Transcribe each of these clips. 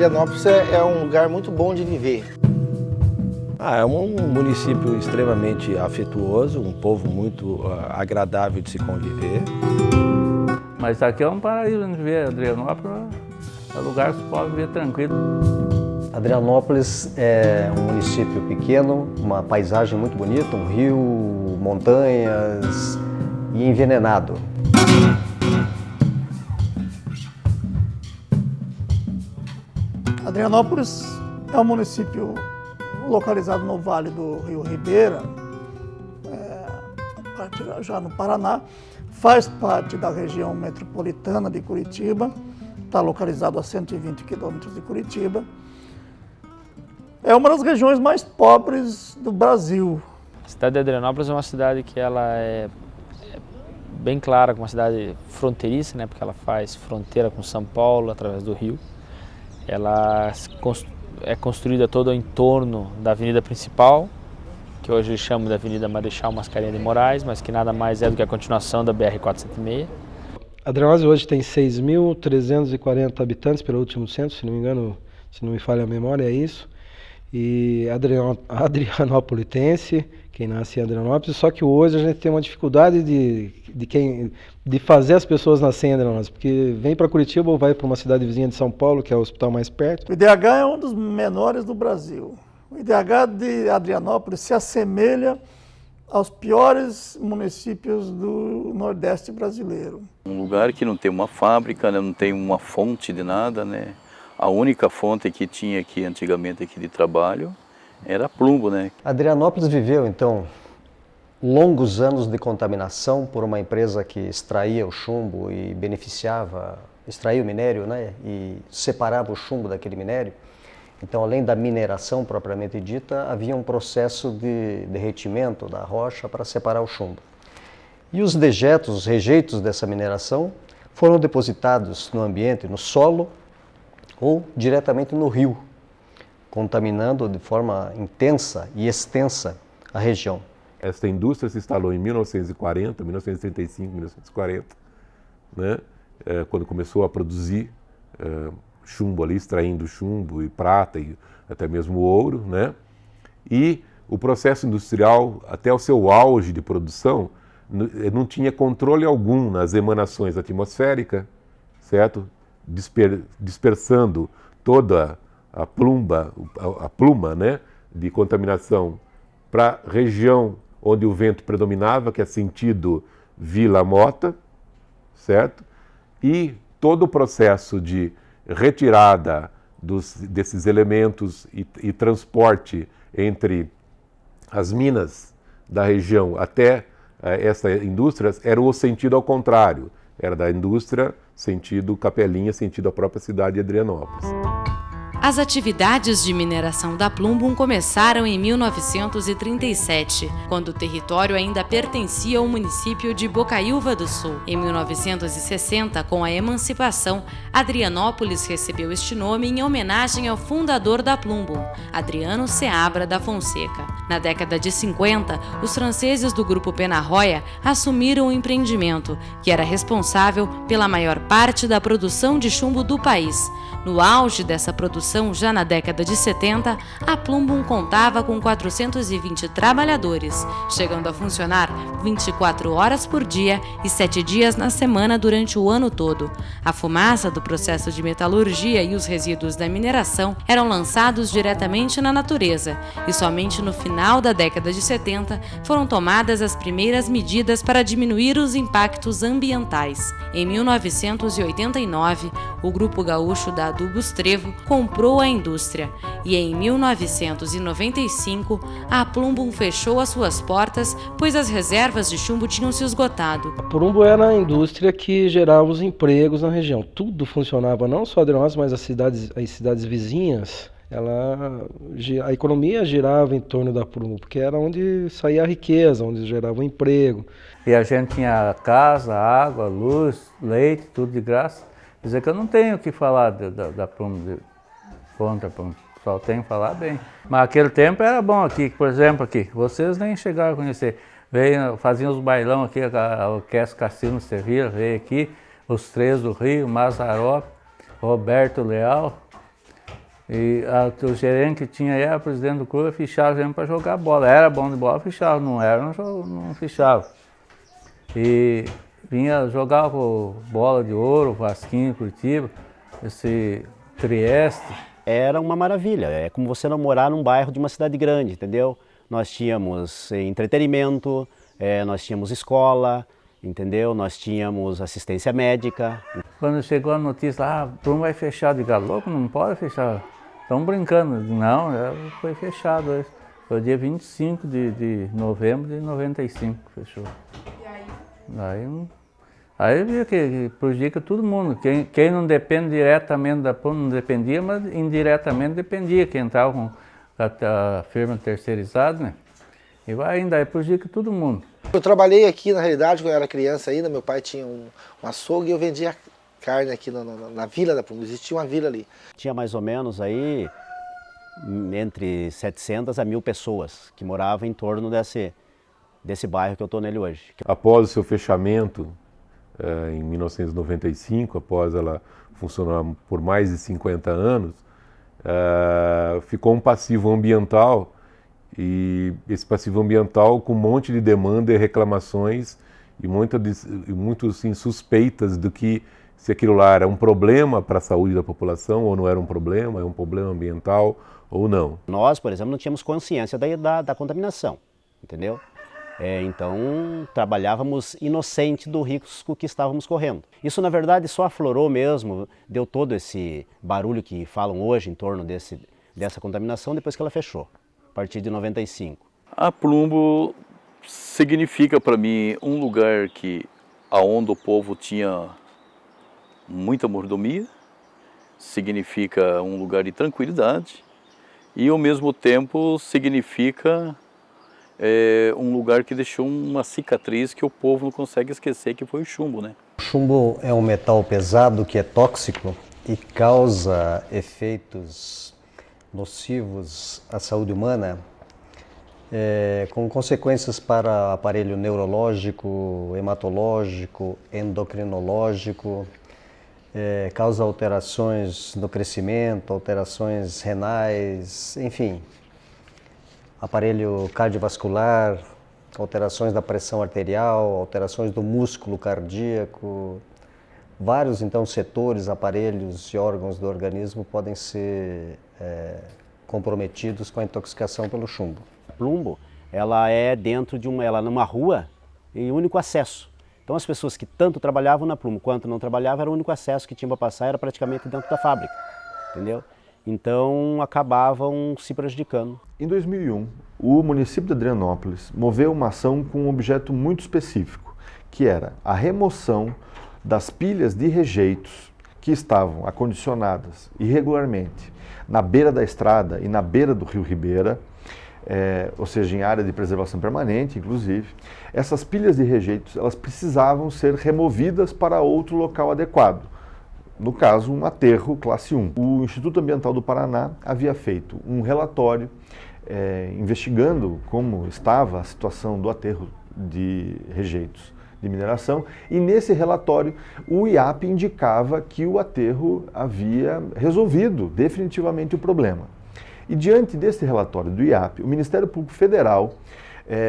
Adrianópolis é um lugar muito bom de viver. É um município extremamente afetuoso, um povo muito agradável de se conviver. Mas aqui é um paraíso de viver. Adrianópolis é um lugar que se pode viver tranquilo. Adrianópolis é um município pequeno, uma paisagem muito bonita, um rio, montanhas e envenenado. Adrianópolis é um município localizado no Vale do Rio Ribeira, já no Paraná, faz parte da região metropolitana de Curitiba, está localizado a 120 quilômetros de Curitiba. É uma das regiões mais pobres do Brasil. A cidade de Adrianópolis é uma cidade que ela é bem clara, como uma cidade fronteiriça, né, porque ela faz fronteira com São Paulo através do rio. Ela é construída toda em torno da avenida principal, que hoje eles chamam de Avenida Marechal Mascarenhas de Moraes, mas que nada mais é do que a continuação da BR-476. Adrianópolis hoje tem 6.340 habitantes pelo último censo, se não me engano, se não me falha a memória, é isso. E adrianopolitense, quem nasce em Adrianópolis, só que hoje a gente tem uma dificuldade de fazer as pessoas nascerem em Adrianópolis, porque vem para Curitiba ou vai para uma cidade vizinha de São Paulo, que é o hospital mais perto. O IDH é um dos menores do Brasil. O IDH de Adrianópolis se assemelha aos piores municípios do Nordeste brasileiro. Um lugar que não tem uma fábrica, né, não tem uma fonte de nada, né? A única fonte que tinha aqui antigamente aqui de trabalho era plumbo, né? Adrianópolis viveu, então, longos anos de contaminação por uma empresa que extraía o chumbo e extraía o minério, né? E separava o chumbo daquele minério. Então, além da mineração propriamente dita, havia um processo de derretimento da rocha para separar o chumbo. E os dejetos, os rejeitos dessa mineração foram depositados no ambiente, no solo, ou diretamente no rio, contaminando de forma intensa e extensa a região. Essa indústria se instalou em 1940, 1935, 1940, né? Quando começou a produzir chumbo ali, extraindo chumbo e prata e até mesmo ouro, né? E o processo industrial, até o seu auge de produção, não tinha controle algum nas emanações atmosféricas, certo? Dispersando toda a pluma, né, de contaminação para a região onde o vento predominava, que é sentido Vila Mota, certo? E todo o processo de retirada desses elementos e transporte entre as minas da região até essas indústrias era o sentido ao contrário. Era da indústria, sentido Capelinha, sentido a própria cidade de Adrianópolis. As atividades de mineração da Plumbum começaram em 1937, quando o território ainda pertencia ao município de Bocaiúva do Sul. Em 1960, com a emancipação, Adrianópolis recebeu este nome em homenagem ao fundador da Plumbum, Adriano Seabra da Fonseca. Na década de 50, os franceses do grupo Penarroya assumiram o empreendimento, que era responsável pela maior parte da produção de chumbo do país. No auge dessa produção, já na década de 70, a Plumbum contava com 420 trabalhadores, chegando a funcionar 24 horas por dia e 7 dias na semana durante o ano todo. A fumaça do processo de metalurgia e os resíduos da mineração eram lançados diretamente na natureza, e somente no final da década de 70 foram tomadas as primeiras medidas para diminuir os impactos ambientais. Em 1989, o Grupo Gaúcho da Adubos Trevo comprou a indústria e em 1995 a Plumbum fechou as suas portas, pois as reservas de chumbo tinham se esgotado. A Plumbum era a indústria que gerava os empregos na região. Tudo funcionava, não só Adrianópolis, mas as cidades vizinhas. A economia girava em torno da Plumbum, porque era onde saía a riqueza, onde gerava o emprego. E a gente tinha casa, água, luz, leite, tudo de graça. Quer dizer que eu não tenho o que falar da Plumbum, contra a Plumbum, só tenho que falar bem. Mas aquele tempo era bom aqui, por exemplo, aqui, vocês nem chegaram a conhecer. Faziam os bailão aqui, a Orquestra Cassino Sevilla veio aqui, os Três do Rio, Mazzaropi, Roberto Leal, E o gerente que tinha aí, era o presidente do clube, fichava a gente para jogar bola. Era bom de bola, fichava. Não era, não fichava. E vinha jogar com Bola de Ouro, Vasquinho, Curitiba, esse Trieste. Era uma maravilha, é como você não morar num bairro de uma cidade grande, entendeu? Nós tínhamos entretenimento, nós tínhamos escola, entendeu? Nós tínhamos assistência médica. Quando chegou a notícia, o Plumbo vai fechar, de louco, não pode fechar. Estão brincando. Não, foi fechado. Foi dia 25 de novembro de 95 que fechou. E aí? Aí viu que prejudica todo mundo. Quem não depende diretamente da Plumbo não dependia, mas indiretamente dependia. Quem entrava com a firma terceirizada, né? E vai ainda, aí prejudica todo mundo. Eu trabalhei aqui, na realidade, quando eu era criança ainda, meu pai tinha um açougue e eu vendia carne aqui na vila da Plumbo. Existia uma vila ali. Tinha mais ou menos aí entre 700 a 1000 pessoas que moravam em torno desse bairro que eu estou nele hoje. Após o seu fechamento, em 1995, após ela funcionar por mais de 50 anos, ficou um passivo ambiental, e esse passivo ambiental com um monte de demanda e reclamações e muito assim, suspeitas do que se aquilo lá era um problema para a saúde da população ou não era um problema, é um problema ambiental ou não. Nós, por exemplo, não tínhamos consciência da contaminação, entendeu? Então trabalhávamos inocente do risco que estávamos correndo. Isso na verdade só aflorou mesmo, deu todo esse barulho que falam hoje em torno dessa contaminação depois que ela fechou, a partir de 95. A Plumbo significa para mim um lugar aonde o povo tinha muita mordomia, significa um lugar de tranquilidade e ao mesmo tempo significa um lugar que deixou uma cicatriz que o povo não consegue esquecer, que foi o chumbo, né? O chumbo é um metal pesado que é tóxico e causa efeitos nocivos à saúde humana, com consequências para aparelho neurológico, hematológico, endocrinológico, causa alterações no crescimento, alterações renais, enfim, aparelho cardiovascular, alterações da pressão arterial, alterações do músculo cardíaco, vários então setores, aparelhos e órgãos do organismo podem ser comprometidos com a intoxicação pelo chumbo. A Plumbo, ela é dentro ela numa rua e único acesso. Então as pessoas que tanto trabalhavam na Plumbo quanto não trabalhavam, era o único acesso que tinha para passar, era praticamente dentro da fábrica, entendeu? Então acabavam se prejudicando. Em 2001, o município de Adrianópolis moveu uma ação com um objeto muito específico, que era a remoção das pilhas de rejeitos que estavam acondicionadas irregularmente na beira da estrada e na beira do rio Ribeira, ou seja, em área de preservação permanente, inclusive. Essas pilhas de rejeitos, elas precisavam ser removidas para outro local adequado. No caso, um aterro classe 1. O Instituto Ambiental do Paraná havia feito um relatório investigando como estava a situação do aterro de rejeitos de mineração, e nesse relatório o IAP indicava que o aterro havia resolvido definitivamente o problema. E diante desse relatório do IAP, o Ministério Público Federal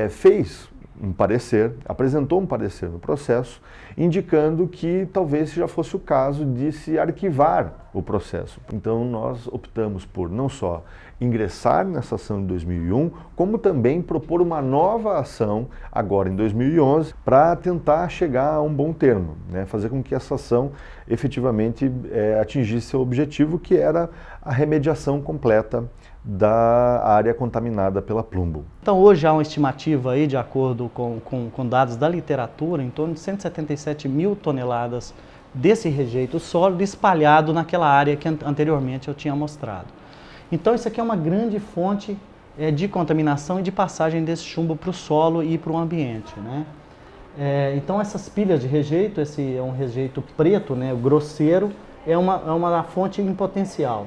fez um parecer, apresentou um parecer no processo, indicando que talvez já fosse o caso de se arquivar o processo. Então nós optamos por não só ingressar nessa ação de 2001, como também propor uma nova ação agora em 2011 para tentar chegar a um bom termo, né? Fazer com que essa ação efetivamente atingisse seu objetivo, que era a remediação completa da área contaminada pela Plumbo. Então hoje há uma estimativa aí, de acordo com dados da literatura, em torno de 177 mil toneladas desse rejeito sólido espalhado naquela área que anteriormente eu tinha mostrado. Então isso aqui é uma grande fonte de contaminação e de passagem desse chumbo para o solo e para o ambiente, né? Então essas pilhas de rejeito, esse é um rejeito preto, né, grosseiro, é uma fonte em potencial.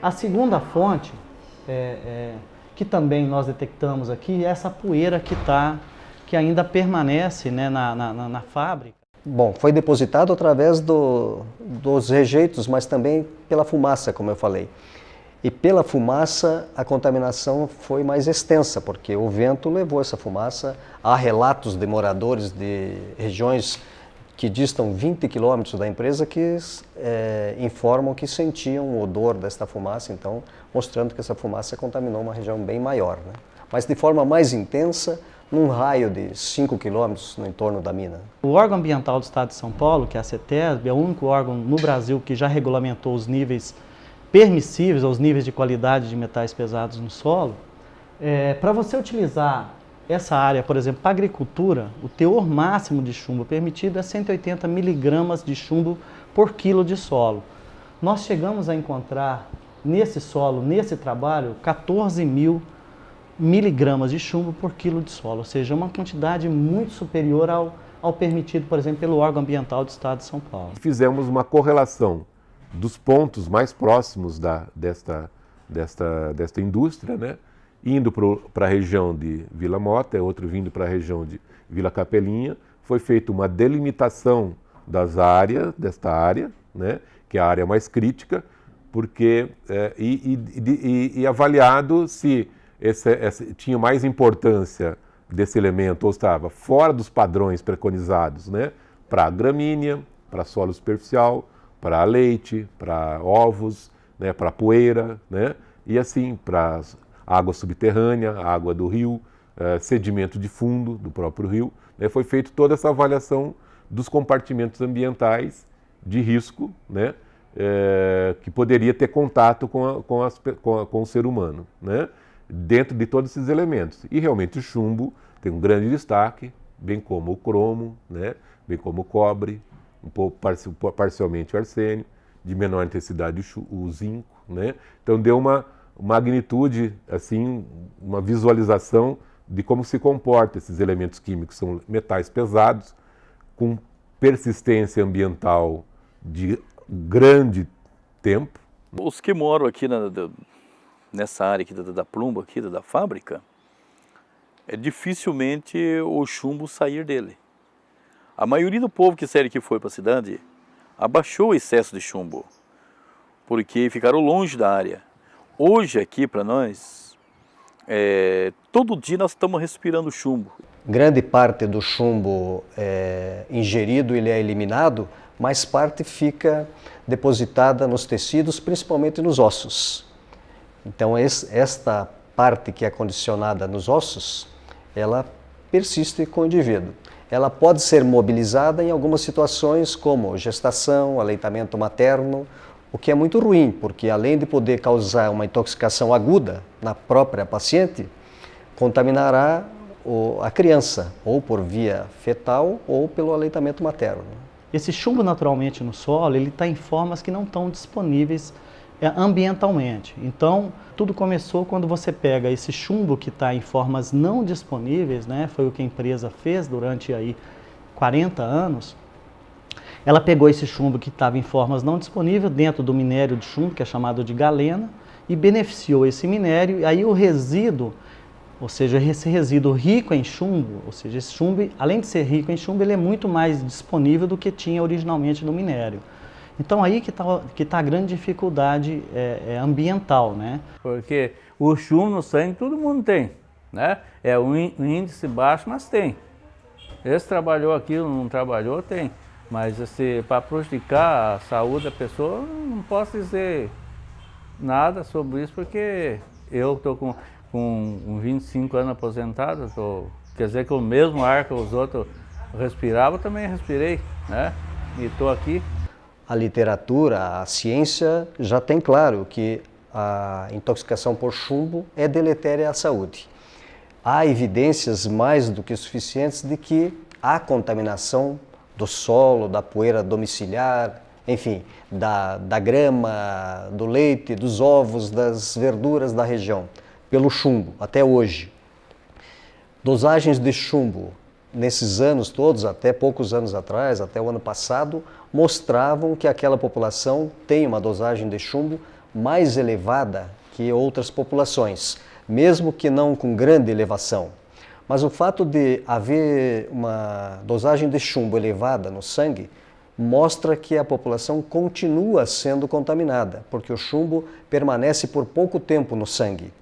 A segunda fonte, que também nós detectamos aqui, é essa poeira que ainda permanece, né, na fábrica. Bom, foi depositado através dos rejeitos, mas também pela fumaça, como eu falei. E pela fumaça, a contaminação foi mais extensa, porque o vento levou essa fumaça. Há relatos de moradores de regiões que distam 20 quilômetros da empresa que informam que sentiam o odor desta fumaça, então mostrando que essa fumaça contaminou uma região bem maior, né? Mas de forma mais intensa, num raio de 5 quilômetros no entorno da mina. O órgão ambiental do Estado de São Paulo, que é a CETESB, é o único órgão no Brasil que já regulamentou os níveis permissíveis, os níveis de qualidade de metais pesados no solo. Para você utilizar essa área, por exemplo, para agricultura, o teor máximo de chumbo permitido é 180 miligramas de chumbo por quilo de solo. Nós chegamos a encontrar nesse solo, nesse trabalho, 14 mil miligramas de chumbo por quilo de solo, ou seja, uma quantidade muito superior ao permitido, por exemplo, pelo órgão ambiental do Estado de São Paulo. Fizemos uma correlação dos pontos mais próximos desta indústria, né? Indo para a região de Vila Mota, outro vindo para a região de Vila Capelinha. Foi feita uma delimitação desta área, né? Que é a área mais crítica, porque e avaliado se tinha mais importância desse elemento ou estava fora dos padrões preconizados, né? Para gramínea, para solo superficial, para leite, para ovos, né? Para poeira, né? E assim para água subterrânea, água do rio, sedimento de fundo do próprio rio, né? Foi feita toda essa avaliação dos compartimentos ambientais de risco, né? Que poderia ter contato com o ser humano, né? Dentro de todos esses elementos. E realmente o chumbo tem um grande destaque, bem como o cromo, né? Bem como o cobre, um pouco parcialmente o arsênio, de menor intensidade o zinco, né? Então deu uma magnitude, assim, uma visualização de como se comporta esses elementos químicos. São metais pesados, com persistência ambiental de grande tempo. Os que moram aqui nessa área aqui da Plumbo, aqui da fábrica, dificilmente o chumbo sair dele. A maioria do povo que saiu aqui foi para a cidade abaixou o excesso de chumbo, porque ficaram longe da área. Hoje aqui para nós, todo dia nós estamos respirando chumbo. Grande parte do chumbo ingerido ele é eliminado, mas parte fica depositada nos tecidos, principalmente nos ossos. Então esta parte que é condicionada nos ossos, ela persiste com o indivíduo. Ela pode ser mobilizada em algumas situações como gestação, aleitamento materno, o que é muito ruim, porque além de poder causar uma intoxicação aguda na própria paciente, contaminará a criança, ou por via fetal ou pelo aleitamento materno. Esse chumbo naturalmente no solo, ele está em formas que não estão disponíveis ambientalmente. Então, tudo começou quando você pega esse chumbo que está em formas não disponíveis, né? Foi o que a empresa fez durante aí 40 anos. Ela pegou esse chumbo que estava em formas não disponíveis dentro do minério de chumbo, que é chamado de galena, e beneficiou esse minério, e aí o resíduo, ou seja, esse resíduo rico em chumbo, ou seja, esse chumbo, além de ser rico em chumbo, ele é muito mais disponível do que tinha originalmente no minério. Então aí que tá a grande dificuldade ambiental, né? Porque o chumbo no sangue todo mundo tem, né? É um índice baixo, mas tem. Esse trabalhou aquilo, não trabalhou, tem. Mas assim, para prejudicar a saúde da pessoa, não posso dizer nada sobre isso, porque eu estou com 25 anos aposentado, quer dizer que o mesmo ar que os outros respiravam, eu também respirei, né? E estou aqui. A literatura, a ciência já tem claro que a intoxicação por chumbo é deletéria à saúde. Há evidências mais do que suficientes de que há contaminação do solo, da poeira domiciliar, enfim, da grama, do leite, dos ovos, das verduras da região, pelo chumbo, até hoje. Dosagens de chumbo nesses anos todos, até poucos anos atrás, até o ano passado, mostravam que aquela população tem uma dosagem de chumbo mais elevada que outras populações, mesmo que não com grande elevação. Mas o fato de haver uma dosagem de chumbo elevada no sangue mostra que a população continua sendo contaminada, porque o chumbo permanece por pouco tempo no sangue.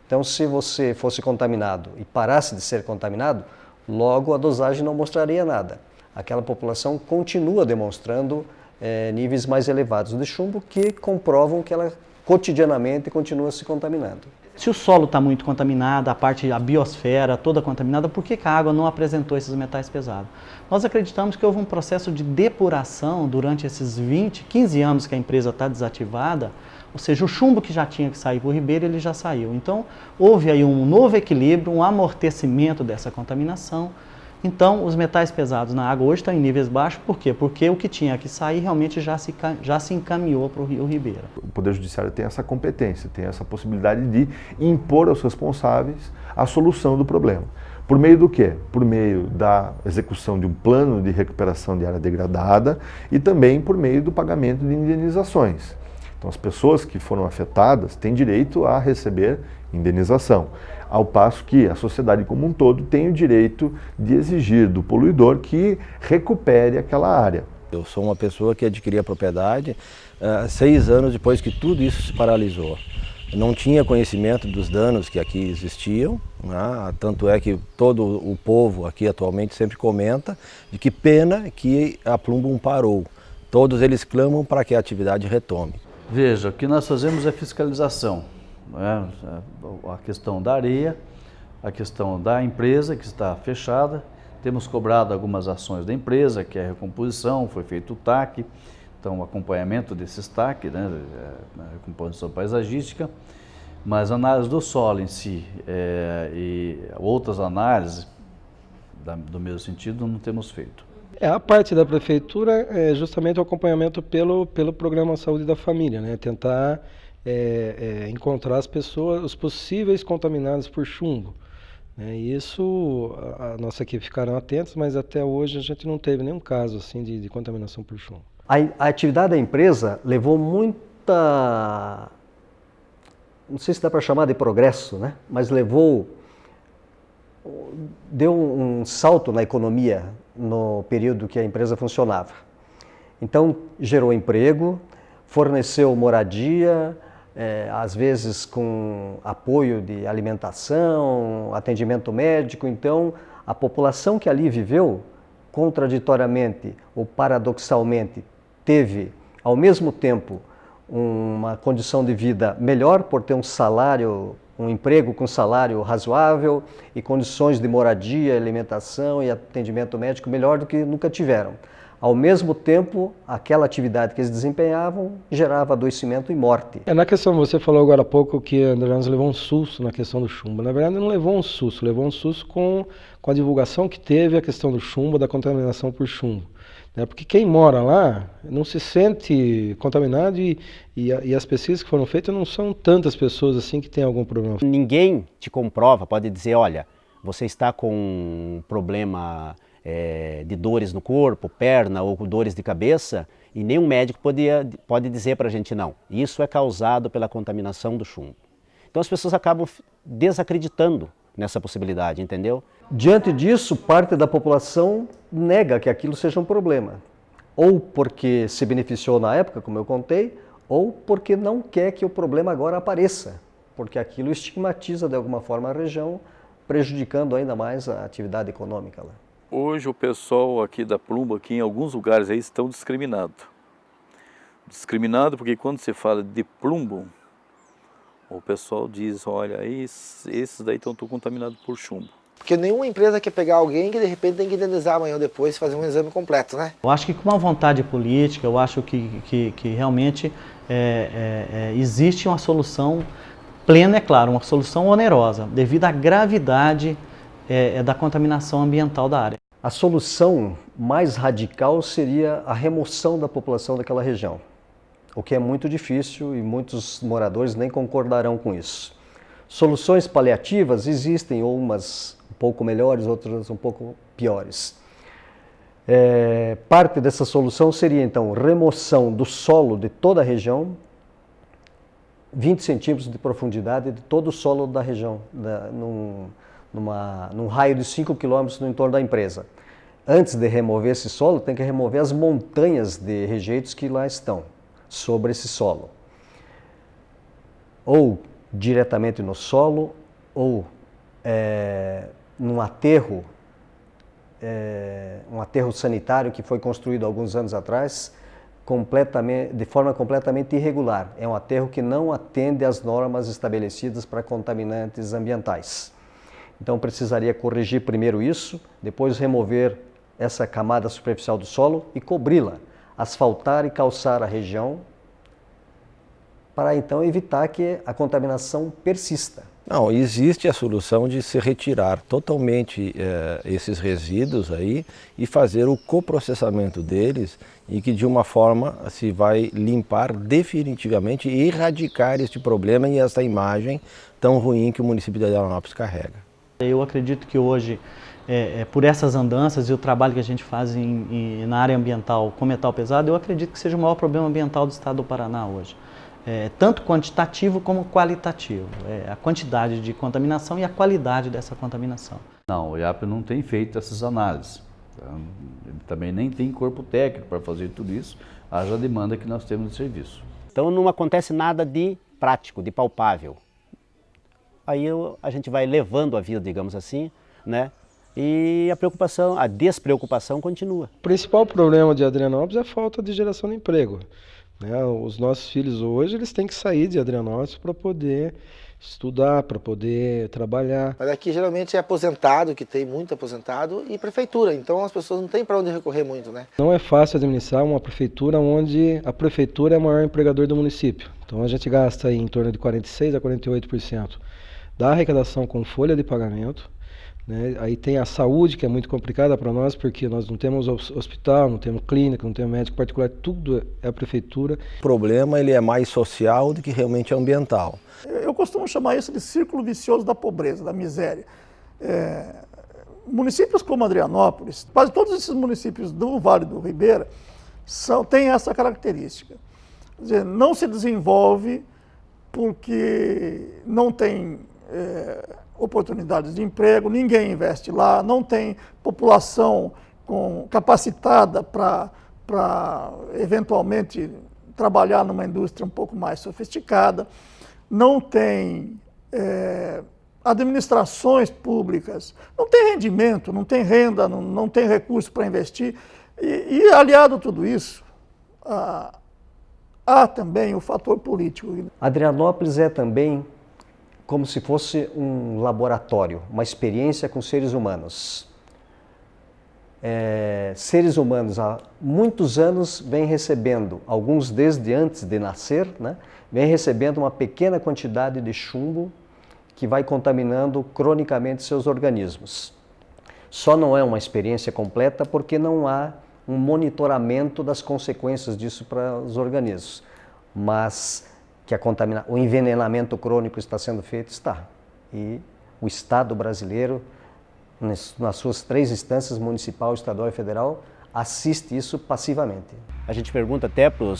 Então, se você fosse contaminado e parasse de ser contaminado, logo a dosagem não mostraria nada. Aquela população continua demonstrando níveis mais elevados de chumbo que comprovam que ela cotidianamente continua se contaminando. Se o solo está muito contaminado, a biosfera toda contaminada, por que a água não apresentou esses metais pesados? Nós acreditamos que houve um processo de depuração durante esses 15 anos que a empresa está desativada, ou seja, o chumbo que já tinha que sair para o ribeiro, ele já saiu. Então, houve aí um novo equilíbrio, um amortecimento dessa contaminação. Então, os metais pesados na água hoje estão em níveis baixos, por quê? Porque o que tinha que sair realmente já se encaminhou para o rio Ribeira. O Poder Judiciário tem essa competência, tem essa possibilidade de impor aos responsáveis a solução do problema. Por meio do quê? Por meio da execução de um plano de recuperação de área degradada e também por meio do pagamento de indenizações. Então, as pessoas que foram afetadas têm direito a receber indenização, ao passo que a sociedade como um todo tem o direito de exigir do poluidor que recupere aquela área. Eu sou uma pessoa que adquiri a propriedade 6 anos depois que tudo isso se paralisou. Eu não tinha conhecimento dos danos que aqui existiam, né? Tanto é que todo o povo aqui atualmente sempre comenta de que pena que a Plumbum parou. Todos eles clamam para que a atividade retome. Veja, o que nós fazemos é fiscalização. A questão da areia, a questão da empresa que está fechada. Temos cobrado algumas ações da empresa, que é a recomposição, foi feito o TAC, então o acompanhamento desses TAC, né, a recomposição paisagística, mas a análise do solo em si e outras análises do mesmo sentido não temos feito. A parte da prefeitura é justamente o acompanhamento pelo programa Saúde da Família, né? Tentar encontrar as pessoas, os possíveis contaminados por chumbo. Isso, a nossa equipe ficaram atentos, mas até hoje a gente não teve nenhum caso assim de contaminação por chumbo. A atividade da empresa levou muita, não sei se dá para chamar de progresso, né? Mas deu um salto na economia no período que a empresa funcionava. Então, gerou emprego, forneceu moradia, às vezes com apoio de alimentação, atendimento médico. Então, a população que ali viveu, contraditoriamente ou paradoxalmente, teve, ao mesmo tempo, uma condição de vida melhor por ter um emprego com salário razoável e condições de moradia, alimentação e atendimento médico melhor do que nunca tiveram. Ao mesmo tempo, aquela atividade que eles desempenhavam gerava adoecimento e morte. Na questão, você falou agora há pouco que a Andreanas levou um susto na questão do chumbo. Na verdade, não levou um susto com a divulgação que teve a questão do chumbo, da contaminação por chumbo. Porque quem mora lá não se sente contaminado e as pesquisas que foram feitas não são tantas pessoas assim que têm algum problema. Ninguém te comprova, pode dizer, olha, você está com um problema de dores no corpo, perna ou dores de cabeça, e nenhum médico pode dizer para a gente não. Isso é causado pela contaminação do chumbo. Então as pessoas acabam desacreditando nessa possibilidade, entendeu? Diante disso, parte da população nega que aquilo seja um problema. Ou porque se beneficiou na época, como eu contei, ou porque não quer que o problema agora apareça. Porque aquilo estigmatiza de alguma forma a região, prejudicando ainda mais a atividade econômica lá. Hoje o pessoal aqui da Plumbum, aqui em alguns lugares aí, estão discriminados. Discriminado porque quando se fala de Plumbum, o pessoal diz, olha, esses daí estão contaminados por chumbo. Porque nenhuma empresa quer pegar alguém que de repente tem que indenizar amanhã ou depois e fazer um exame completo, né? Eu acho que com uma vontade política, eu acho que realmente existe uma solução plena, é claro, uma solução onerosa, devido à gravidade da contaminação ambiental da área. A solução mais radical seria a remoção da população daquela região, o que é muito difícil e muitos moradores nem concordarão com isso. Soluções paliativas existem, ou umas um pouco melhores, outras um pouco piores. Parte dessa solução seria, então, remoção do solo de toda a região, 20 centímetros de profundidade de todo o solo da região, num raio de 5 quilômetros no entorno da empresa. antes de remover esse solo, tem que remover as montanhas de rejeitos que lá estão sobre esse solo. Ou diretamente no solo, ou num aterro, um aterro sanitário que foi construído alguns anos atrás, de forma completamente irregular. É um aterro que não atende às normas estabelecidas para contaminantes ambientais. Então precisaria corrigir primeiro isso, depois remover essa camada superficial do solo e cobri-la, asfaltar e calçar a região, para então evitar que a contaminação persista. Não, existe a solução de se retirar totalmente esses resíduos aí e fazer o coprocessamento deles e que de uma forma se vai limpar definitivamente e erradicar este problema e essa imagem tão ruim que o município de Adrianópolis carrega. Eu acredito que hoje, por essas andanças e o trabalho que a gente faz na área ambiental com metal pesado, eu acredito que seja o maior problema ambiental do estado do Paraná hoje. Tanto quantitativo como qualitativo, a quantidade de contaminação e a qualidade dessa contaminação. Não, o IAP não tem feito essas análises, ele também nem tem corpo técnico para fazer tudo isso, haja a demanda que nós temos de serviço. Então não acontece nada de prático, de palpável. Aí a gente vai levando a vida, digamos assim, né? E a despreocupação continua. O principal problema de Adrianópolis é a falta de geração de emprego. Os nossos filhos hoje, eles têm que sair de Adrianópolis para poder estudar, para poder trabalhar. Mas aqui geralmente é aposentado, que tem muito aposentado, e prefeitura, então as pessoas não têm para onde recorrer muito, né? Não é fácil administrar uma prefeitura onde a prefeitura é o maior empregador do município. Então a gente gasta aí em torno de 46% a 48% da arrecadação com folha de pagamento. Aí tem a saúde, que é muito complicada para nós, porque nós não temos hospital, não temos clínica, não temos médico particular, tudo é a prefeitura. O problema ele é mais social do que realmente ambiental. Eu costumo chamar isso de círculo vicioso da pobreza, da miséria. Municípios como Adrianópolis, quase todos esses municípios do Vale do Ribeira, têm essa característica. Quer dizer, não se desenvolve porque não tem oportunidades de emprego, ninguém investe lá, não tem população capacitada para eventualmente trabalhar numa indústria um pouco mais sofisticada, não tem administrações públicas, não tem rendimento, não tem renda, não tem recurso para investir. E aliado a tudo isso, há também o fator político. Adrianópolis é também como se fosse um laboratório, uma experiência com seres humanos. Seres humanos há muitos anos vêm recebendo, alguns desde antes de nascer, vêm recebendo uma pequena quantidade de chumbo que vai contaminando cronicamente seus organismos. Só não é uma experiência completa porque não há um monitoramento das consequências disso para os organismos. Mas que o envenenamento crônico está sendo feito, está. E o Estado brasileiro, nas suas 3 instâncias, municipal, estadual e federal, assiste isso passivamente. A gente pergunta até para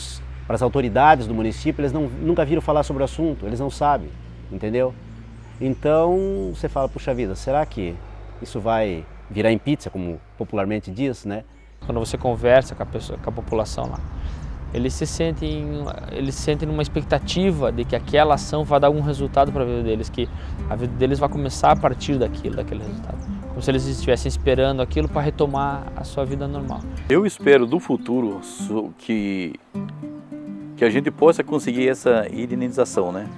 as autoridades do município, eles nunca viram falar sobre o assunto, eles não sabem, entendeu? Então você fala, puxa vida, será que isso vai virar em pizza, como popularmente diz, né? Quando você conversa com a população lá, eles se sentem numa expectativa de que aquela ação vai dar algum resultado para a vida deles, que a vida deles vai começar a partir daquele resultado. Como se eles estivessem esperando aquilo para retomar a sua vida normal. Eu espero do futuro que a gente possa conseguir essa indenização, né?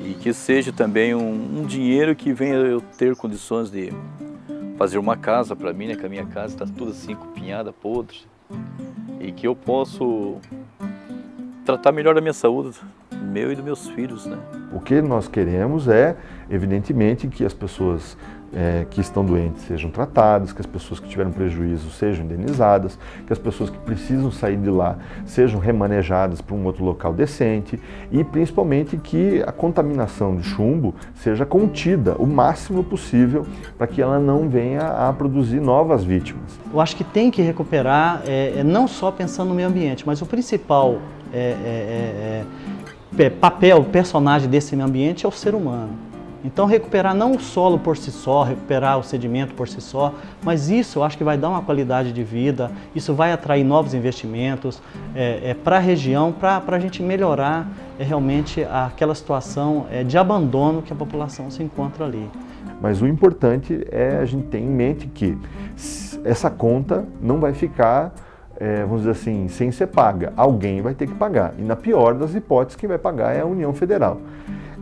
E que seja também um dinheiro que venha eu ter condições de fazer uma casa para mim, né? Que a minha casa está tudo assim, cupinhada, podre. E que eu posso tratar melhor da minha saúde, meu e dos meus filhos, né? O que nós queremos é, evidentemente, que as pessoas que estão doentes sejam tratadas, que as pessoas que tiveram prejuízo sejam indenizadas, que as pessoas que precisam sair de lá sejam remanejadas para um outro local decente e, principalmente, que a contaminação de chumbo seja contida o máximo possível para que ela não venha a produzir novas vítimas. Eu acho que tem que recuperar, não só pensando no meio ambiente, mas o principal personagem desse meio ambiente é o ser humano. Então recuperar não o solo por si só, recuperar o sedimento por si só, mas isso eu acho que vai dar uma qualidade de vida, isso vai atrair novos investimentos para a região, para a gente melhorar realmente aquela situação de abandono que a população se encontra ali. Mas o importante é a gente ter em mente que essa conta não vai ficar, vamos dizer assim, sem ser paga. Alguém vai ter que pagar. E na pior das hipóteses, quem vai pagar é a União Federal.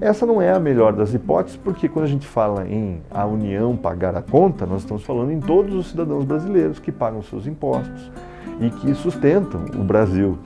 Essa não é a melhor das hipóteses, porque quando a gente fala em a União pagar a conta, nós estamos falando em todos os cidadãos brasileiros que pagam seus impostos e que sustentam o Brasil.